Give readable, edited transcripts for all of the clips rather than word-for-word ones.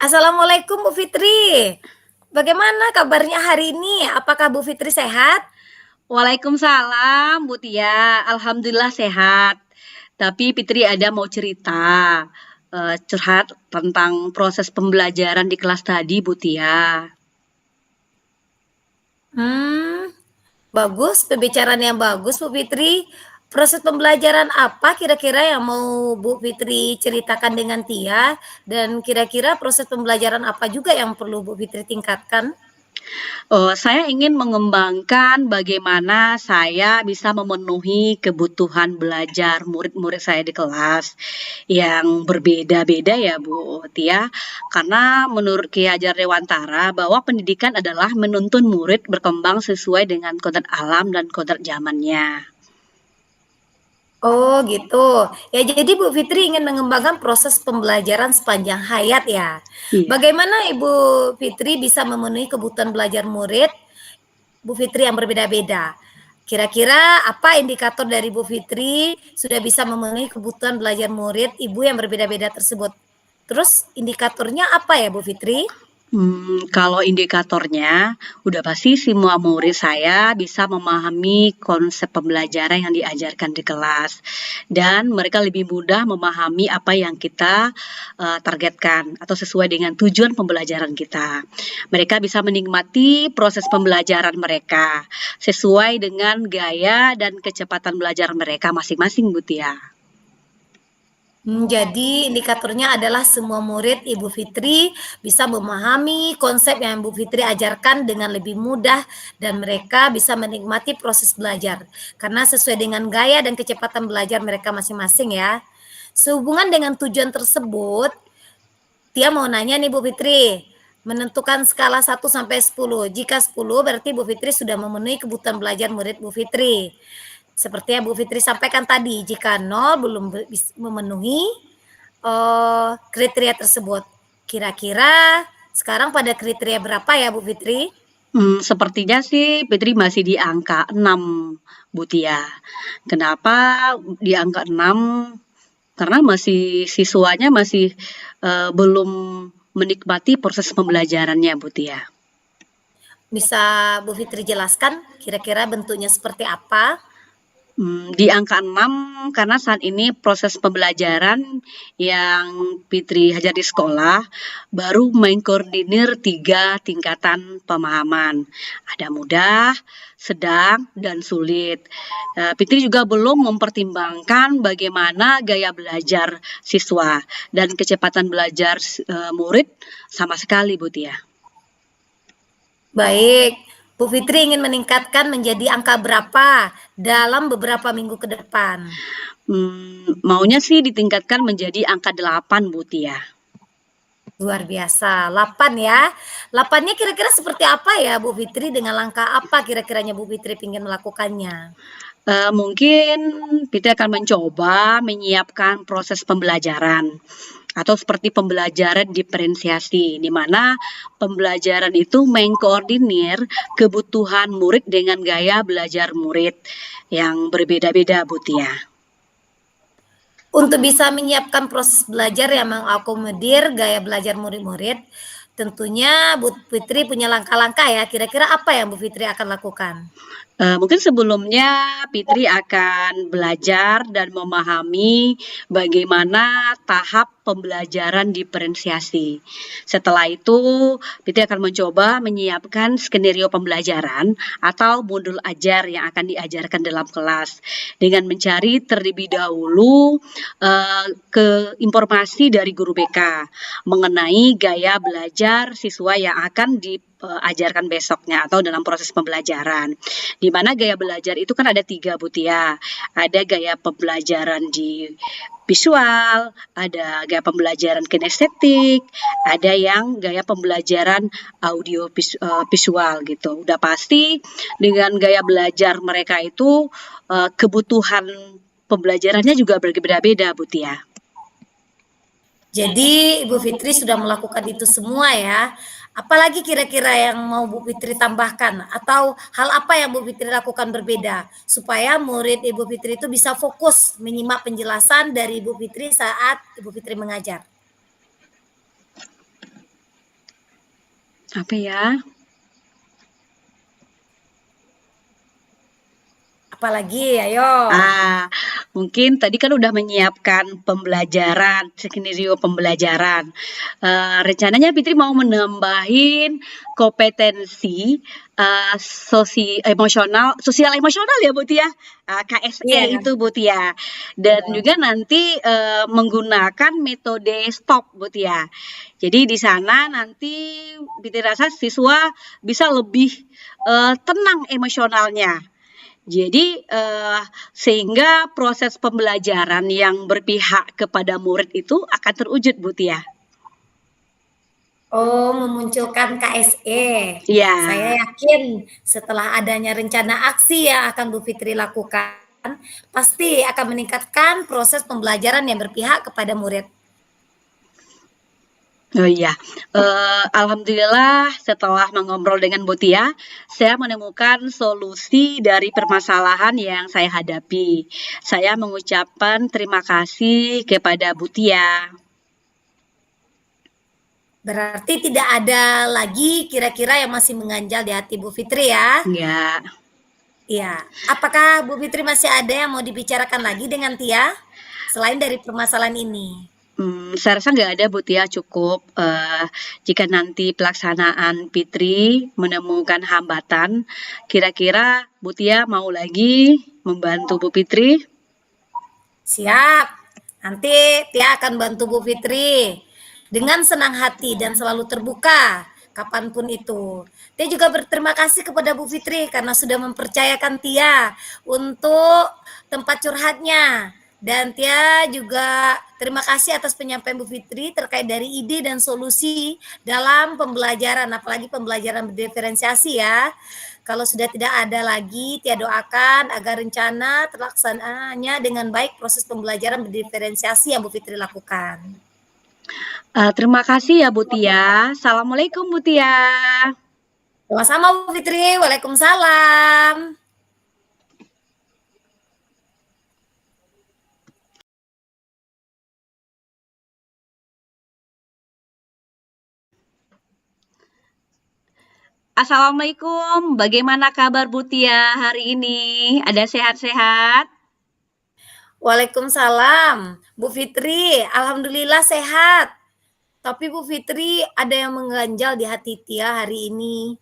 Assalamualaikum Bu Fitri. Bagaimana kabarnya hari ini? Apakah Bu Fitri sehat? Waalaikumsalam, Bu Tia. Alhamdulillah sehat. Tapi Fitri ada mau cerita, curhat tentang proses pembelajaran di kelas tadi, Bu Tia. Hmm, bagus, pembicaraan yang bagus Bu Fitri. Proses pembelajaran apa kira-kira yang mau Bu Fitri ceritakan dengan Tia? Dan kira-kira proses pembelajaran apa juga yang perlu Bu Fitri tingkatkan? Saya ingin mengembangkan bagaimana saya bisa memenuhi kebutuhan belajar murid-murid saya di kelas yang berbeda-beda ya, Bu Tia. Karena menurut Ki Hajar Dewantara bahwa pendidikan adalah menuntun murid berkembang sesuai dengan kodrat alam dan kodrat zamannya. Oh gitu. Ya jadi Bu Fitri ingin mengembangkan proses pembelajaran sepanjang hayat ya. Iya. Bagaimana Ibu Fitri bisa memenuhi kebutuhan belajar murid Bu Fitri yang berbeda-beda? Kira-kira apa indikator dari Bu Fitri sudah bisa memenuhi kebutuhan belajar murid Ibu yang berbeda-beda tersebut? Terus indikatornya apa ya Bu Fitri? Kalau indikatornya, udah pasti semua murid saya bisa memahami konsep pembelajaran yang diajarkan di kelas, dan mereka lebih mudah memahami apa yang kita targetkan atau sesuai dengan tujuan pembelajaran kita. Mereka bisa menikmati proses pembelajaran mereka sesuai dengan gaya dan kecepatan belajar mereka masing-masing, Bu Tia. Jadi indikatornya adalah semua murid Ibu Fitri bisa memahami konsep yang Ibu Fitri ajarkan dengan lebih mudah dan mereka bisa menikmati proses belajar karena sesuai dengan gaya dan kecepatan belajar mereka masing-masing ya. Sehubungan dengan tujuan tersebut, Tia mau nanya nih Bu Fitri, menentukan skala 1 sampai 10. Jika 10 berarti Bu Fitri sudah memenuhi kebutuhan belajar murid Bu Fitri. Seperti yang Bu Fitri sampaikan tadi, jika 0 belum memenuhi kriteria tersebut. Kira-kira sekarang pada kriteria berapa ya Bu Fitri? Sepertinya sih Fitri masih di angka 6, Bu Tia. Kenapa di angka 6? Karena siswanya masih belum menikmati proses pembelajarannya, Bu Tia. Bisa Bu Fitri jelaskan kira-kira bentuknya seperti apa? Di angka 6 karena saat ini proses pembelajaran yang Fitri hajar di sekolah baru mengkoordinir 3 tingkatan pemahaman. Ada mudah, sedang, dan sulit. Fitri juga belum mempertimbangkan bagaimana gaya belajar siswa dan kecepatan belajar murid sama sekali, Bu Tia. Baik, Bu Fitri ingin meningkatkan menjadi angka berapa dalam beberapa minggu ke depan? Maunya sih ditingkatkan menjadi angka 8, Bu Tia. Luar biasa, 8 ya. 8-nya kira-kira seperti apa ya Bu Fitri? Dengan langkah apa kira-kiranya Bu Fitri ingin melakukannya? Mungkin Fitri akan mencoba menyiapkan proses pembelajaran atau seperti pembelajaran diferensiasi, di mana pembelajaran itu mengkoordinir kebutuhan murid dengan gaya belajar murid yang berbeda-beda, Bu Tia. Untuk bisa menyiapkan proses belajar yang mengakomodir gaya belajar murid-murid, tentunya Bu Fitri punya langkah-langkah ya. Kira-kira apa yang Bu Fitri akan lakukan? Mungkin sebelumnya Fitri akan belajar dan memahami bagaimana tahap pembelajaran diferensiasi. Setelah itu, Fitri akan mencoba menyiapkan skenario pembelajaran atau modul ajar yang akan diajarkan dalam kelas dengan mencari terlebih dahulu ke informasi dari guru BK mengenai gaya belajar siswa yang akan diajarkan besoknya atau dalam proses pembelajaran. Di mana gaya belajar itu kan ada 3, Bu Tia. Ada gaya pembelajaran di visual, ada gaya pembelajaran kinestetik, ada yang gaya pembelajaran audio visual gitu. Udah pasti dengan gaya belajar mereka itu kebutuhan pembelajarannya juga berbeda-beda, Bu Tia. Jadi Ibu Fitri sudah melakukan itu semua ya. Apalagi kira-kira yang mau Bu Fitri tambahkan atau hal apa yang Bu Fitri lakukan berbeda supaya murid Ibu Fitri itu bisa fokus menyimak penjelasan dari Ibu Fitri saat Ibu Fitri mengajar. Apa ya? Apalagi, ayo. Mungkin tadi kan udah menyiapkan pembelajaran, skenario pembelajaran. Rencananya Fitri mau menambahin kompetensi sosial emosional ya Bu Tia, KSE Iya. itu Bu Tia. Dan Iya. juga nanti menggunakan metode STOP Bu Tia. Jadi di sana nanti Fitri rasa siswa bisa lebih tenang emosionalnya. Jadi, sehingga proses pembelajaran yang berpihak kepada murid itu akan terwujud, Bu Tia. Oh, memunculkan KSE. Iya. Saya yakin setelah adanya rencana aksi yang akan Bu Fitri lakukan, pasti akan meningkatkan proses pembelajaran yang berpihak kepada murid. Oh iya, alhamdulillah setelah mengobrol dengan Bu Tia, saya menemukan solusi dari permasalahan yang saya hadapi. Saya mengucapkan terima kasih kepada Bu Tia. Berarti tidak ada lagi kira-kira yang masih mengganjal di hati Bu Fitri ya? Iya. Iya. Apakah Bu Fitri masih ada yang mau dibicarakan lagi dengan Tia selain dari permasalahan ini? Saya rasa nggak ada Bu Tia, cukup. Jika nanti pelaksanaan Fitri menemukan hambatan, kira-kira Bu Tia mau lagi membantu Bu Fitri? Siap. Nanti Tia akan bantu Bu Fitri dengan senang hati dan selalu terbuka kapanpun itu. Tia juga berterima kasih kepada Bu Fitri karena sudah mempercayakan Tia untuk tempat curhatnya. Dan Tia juga terima kasih atas penyampaian Bu Fitri terkait dari ide dan solusi dalam pembelajaran, apalagi pembelajaran berdiferensiasi ya. Kalau sudah tidak ada lagi, Tia doakan agar rencana terlaksananya dengan baik proses pembelajaran berdiferensiasi yang Bu Fitri lakukan. Terima kasih ya Bu Tia. Assalamualaikum Bu Tia. Sama-sama Bu Fitri, waalaikumsalam. Assalamualaikum, bagaimana kabar Bu Tia hari ini? Ada sehat-sehat? Waalaikumsalam, Bu Fitri, alhamdulillah sehat. Tapi Bu Fitri ada yang mengganjal di hati Tia hari ini.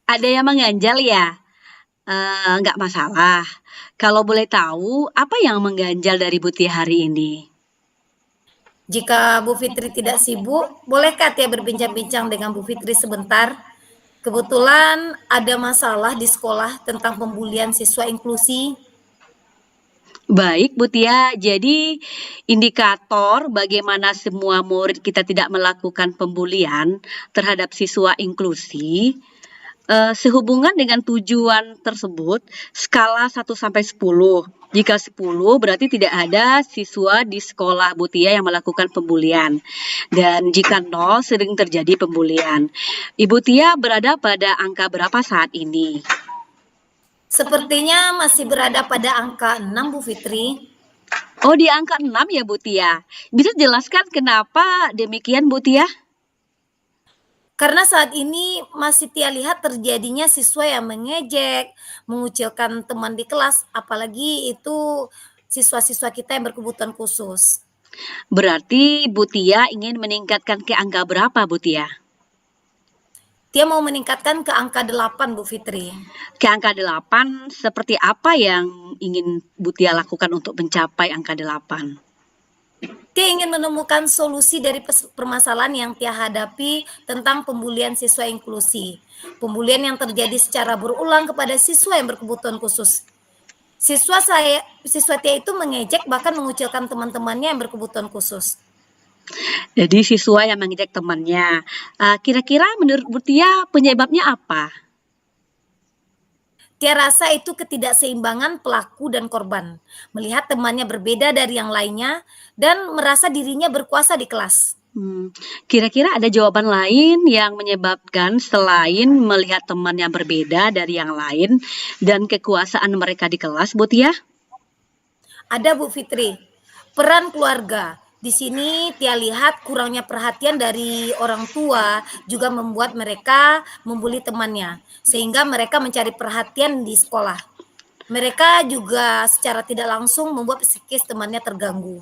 Ada yang mengganjal ya? Nggak masalah. Kalau boleh tahu, apa yang mengganjal dari Bu Tia hari ini? Jika Bu Fitri tidak sibuk, bolehkah Tia berbincang-bincang dengan Bu Fitri sebentar? Kebetulan ada masalah di sekolah tentang pembulian siswa inklusi. Baik, Bu Tia. Jadi, indikator bagaimana semua murid kita tidak melakukan pembulian terhadap siswa inklusi, sehubungan dengan tujuan tersebut, skala 1 sampai 10. Jika 10 berarti tidak ada siswa di sekolah Bu Tia yang melakukan pembulian. Dan jika 0 sering terjadi pembulian. Ibu Tia berada pada angka berapa saat ini? Sepertinya masih berada pada angka 6, Bu Fitri. Oh, di angka 6 ya Bu Tia. Bisa jelaskan kenapa demikian Bu Tia? Karena saat ini masih Tia lihat terjadinya siswa yang mengejek, mengucilkan teman di kelas, apalagi itu siswa-siswa kita yang berkebutuhan khusus. Berarti Bu Tia ingin meningkatkan ke angka berapa Bu Tia? Tia mau meningkatkan ke angka 8, Bu Fitri. Ke angka 8, seperti apa yang ingin Bu Tia lakukan untuk mencapai angka 8? Tia ingin menemukan solusi dari permasalahan yang Tia hadapi tentang pembulian siswa inklusi. Pembulian yang terjadi secara berulang kepada siswa yang berkebutuhan khusus. Siswa Tia itu mengejek bahkan mengucilkan teman-temannya yang berkebutuhan khusus. Jadi siswa yang mengejek temannya. Kira-kira menurut Bu Tia penyebabnya apa? Tia rasa itu ketidakseimbangan pelaku dan korban. Melihat temannya berbeda dari yang lainnya dan merasa dirinya berkuasa di kelas. Kira-kira ada jawaban lain yang menyebabkan selain melihat teman yang berbeda dari yang lain dan kekuasaan mereka di kelas, Bu Tia? Ada Bu Fitri, peran keluarga. Di sini Tia lihat kurangnya perhatian dari orang tua juga membuat mereka membuli temannya, sehingga mereka mencari perhatian di sekolah. Mereka juga secara tidak langsung membuat psikis temannya terganggu.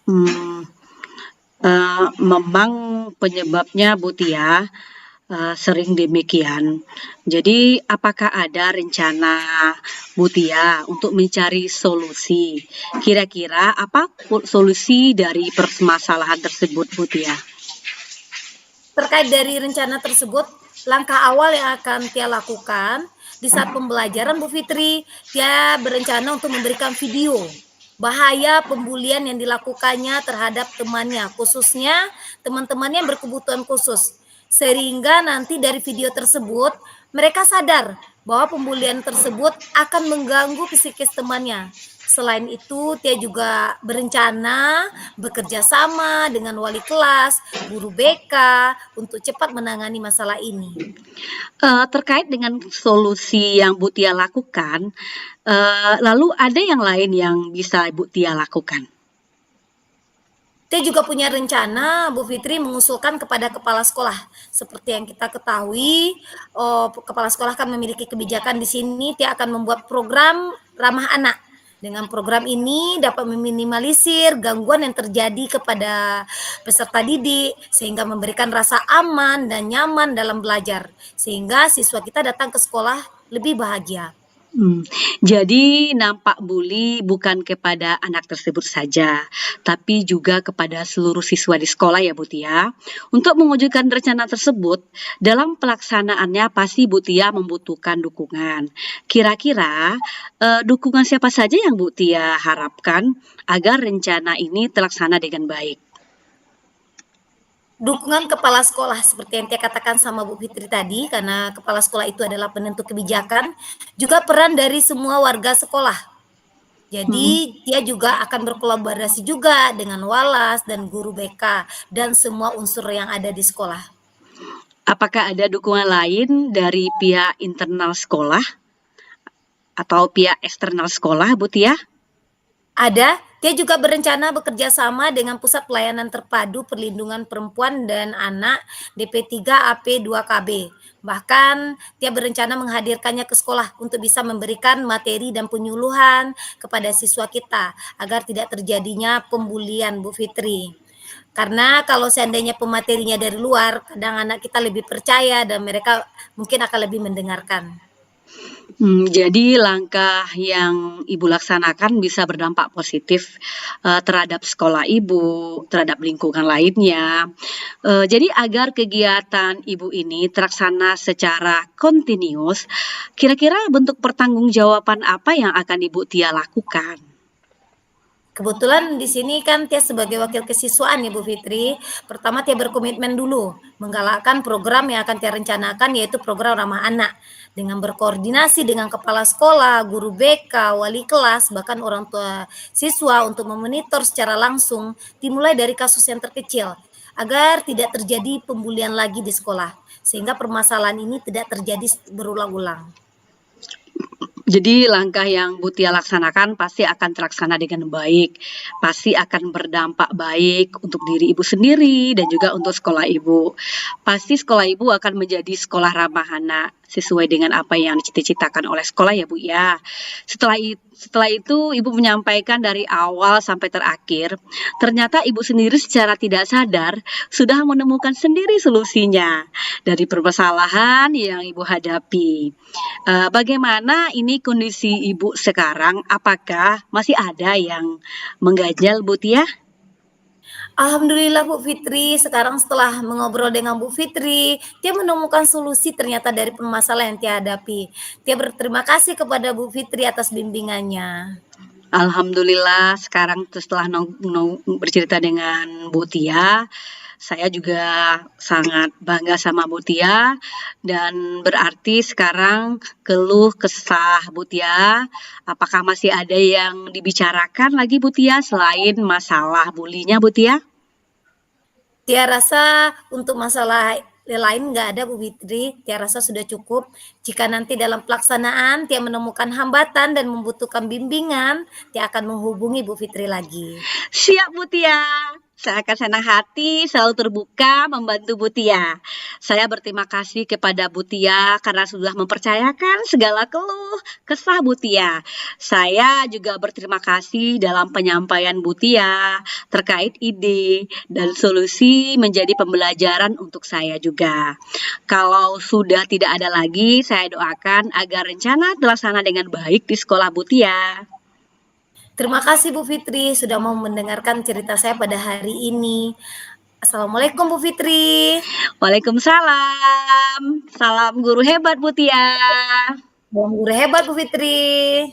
Hmm, memang penyebabnya Bu Tia sering demikian. Jadi, apakah ada rencana Bu Tia untuk mencari solusi? Kira-kira apa solusi dari permasalahan tersebut, Bu Tia? Terkait dari rencana tersebut, langkah awal yang akan Tia lakukan di saat pembelajaran Bu Fitri, Tia berencana untuk memberikan video bahaya pembulian yang dilakukannya terhadap temannya, khususnya teman-temannya yang berkebutuhan khusus. Sehingga nanti dari video tersebut, mereka sadar bahwa pembulian tersebut akan mengganggu psikis temannya. Selain itu, Tia juga berencana bekerja sama dengan wali kelas, guru BK untuk cepat menangani masalah ini. Terkait dengan solusi yang Bu Tia lakukan, lalu ada yang lain yang bisa Bu Tia lakukan? Tia juga punya rencana, Bu Fitri, mengusulkan kepada kepala sekolah. Seperti yang kita ketahui, kepala sekolah kan memiliki kebijakan di sini, Tia akan membuat program ramah anak. Dengan program ini dapat meminimalisir gangguan yang terjadi kepada peserta didik, sehingga memberikan rasa aman dan nyaman dalam belajar, sehingga siswa kita datang ke sekolah lebih bahagia. Jadi nampak bully bukan kepada anak tersebut saja, tapi juga kepada seluruh siswa di sekolah ya Bu Tia. Untuk mewujudkan rencana tersebut, dalam pelaksanaannya pasti Bu Tia membutuhkan dukungan. Kira-kira dukungan siapa saja yang Bu Tia harapkan agar rencana ini terlaksana dengan baik? Dukungan kepala sekolah seperti yang Tia katakan sama Bu Fitri tadi, karena kepala sekolah itu adalah penentu kebijakan, juga peran dari semua warga sekolah. Jadi Tia juga akan berkolaborasi juga dengan walas dan guru BK dan semua unsur yang ada di sekolah. Apakah ada dukungan lain dari pihak internal sekolah atau pihak eksternal sekolah, Bu Tia? Ada, Tia juga berencana bekerja sama dengan Pusat Pelayanan Terpadu Perlindungan Perempuan dan Anak DP3 AP2KB. Bahkan Tia berencana menghadirkannya ke sekolah untuk bisa memberikan materi dan penyuluhan kepada siswa kita agar tidak terjadinya pembulian, Bu Fitri. Karena kalau seandainya pematerinya dari luar, kadang anak kita lebih percaya dan mereka mungkin akan lebih mendengarkan. Jadi langkah yang Ibu laksanakan bisa berdampak positif terhadap sekolah Ibu, terhadap lingkungan lainnya. Jadi agar kegiatan Ibu ini terlaksana secara kontinus, kira-kira bentuk pertanggungjawaban apa yang akan Ibu Tia lakukan? Kebetulan di sini kan Tia sebagai wakil kesiswaan ya Bu Fitri. Pertama Tia berkomitmen dulu menggalakkan program yang akan Tia rencanakan, yaitu program ramah anak. Dengan berkoordinasi dengan kepala sekolah, guru BK, wali kelas, bahkan orang tua siswa untuk memonitor secara langsung dimulai dari kasus yang terkecil agar tidak terjadi pembulian lagi di sekolah. Sehingga permasalahan ini tidak terjadi berulang-ulang. Jadi langkah yang Bu Tia laksanakan pasti akan terlaksana dengan baik, pasti akan berdampak baik untuk diri Ibu sendiri dan juga untuk sekolah Ibu. Pasti sekolah Ibu akan menjadi sekolah ramah anak sesuai dengan apa yang dicita-citakan oleh sekolah ya Bu ya. Setelah itu Ibu menyampaikan dari awal sampai terakhir, ternyata Ibu sendiri secara tidak sadar sudah menemukan sendiri solusinya dari permasalahan yang Ibu hadapi. Bagaimana ini kondisi Ibu sekarang? Apakah masih ada yang mengganjal Bu Tia? Alhamdulillah Bu Fitri, sekarang setelah mengobrol dengan Bu Fitri, Tia menemukan solusi ternyata dari permasalahan yang Tia hadapi. Tia berterima kasih kepada Bu Fitri atas bimbingannya. Alhamdulillah sekarang setelah bercerita dengan Bu Tia, saya juga sangat bangga sama Bu Tia dan berarti sekarang keluh kesah Bu Tia, apakah masih ada yang dibicarakan lagi Bu Tia selain masalah bulinya Bu Tia? Tia rasa untuk masalah lain nggak ada Bu Fitri, Tia rasa sudah cukup. Jika nanti dalam pelaksanaan Tia menemukan hambatan dan membutuhkan bimbingan, Tia akan menghubungi Bu Fitri lagi. Siap Bu Tia, saya akan senang hati selalu terbuka membantu Bu Tia. Saya berterima kasih kepada Bu Tia karena sudah mempercayakan segala keluh kesah Bu Tia. Saya juga berterima kasih dalam penyampaian Bu Tia terkait ide dan solusi menjadi pembelajaran untuk saya juga. Kalau sudah tidak ada lagi, saya doakan agar rencana terlaksana dengan baik di sekolah Bu Tia. Terima kasih Bu Fitri sudah mau mendengarkan cerita saya pada hari ini. Assalamualaikum Bu Fitri. Waalaikumsalam. Salam guru hebat Bu Tia. Salam guru hebat Bu Fitri.